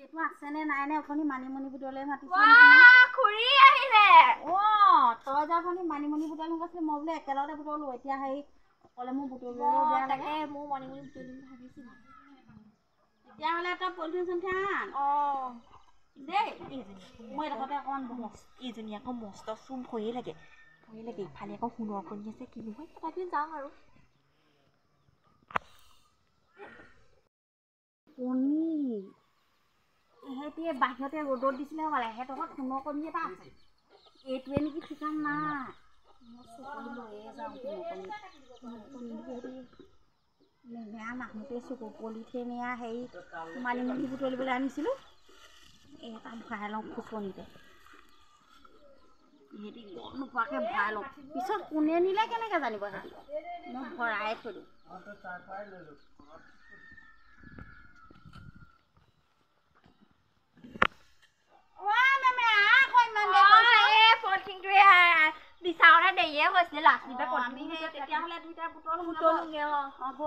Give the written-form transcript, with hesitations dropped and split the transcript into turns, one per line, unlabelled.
এইটো আছে নে নাই নে অথনি মানিমুনি বুটলে মাতিছে
খুৰী আহিলে
তই যা অথনি মানিমুনি বুটল মোক কৈছিলি মই বোলে একেলগতে বুটলো এতিয়া হেৰি অকলে মোৰ বুটলিবলৈ বেয়া লাগে
মোৰ মানিমুনি বুটলিম ভাবিছিলো
তেতিয়াহ'লে তই পলিথিন চলিথিন আন দেই মই এডোখৰতে অকণমান
এইজনী আকৌ মস্ত চুম ভয়ে লাগে ইফালে আকৌ সোণৰ কণী আছে কি নহয় তথাপি যাওঁ আৰু
কণী এহেঁতি বাহিৰতে ৰ'দত দিছিলে হ'বলা এহেঁতক সোণৰ কণী এটা আছে এইটোৱে নেকি ঠিকান নাই মই চকু লৈয়ে যাওঁ সোণৰ কণী নেহা নাহোঁতে চকু পলিথিনিয়া হেৰি মানিমুনি বুটলিবলৈ আনিছিলোঁ এটা ভৰাই লওঁ খুচনিতে সিহঁতি গম নোপোৱাকৈ ভৰাই লওঁ পিছত কোনে নিলে কেনেকৈ জানিব সিহঁতি মই ভৰাই থৈ দিওঁ
বিচাৰতে দেৰিয়ে হৈছিলে লাষ্টতে
আমি তেতিয়াহ'লে দুইটা বুটল
বুটলোগে
হ'ব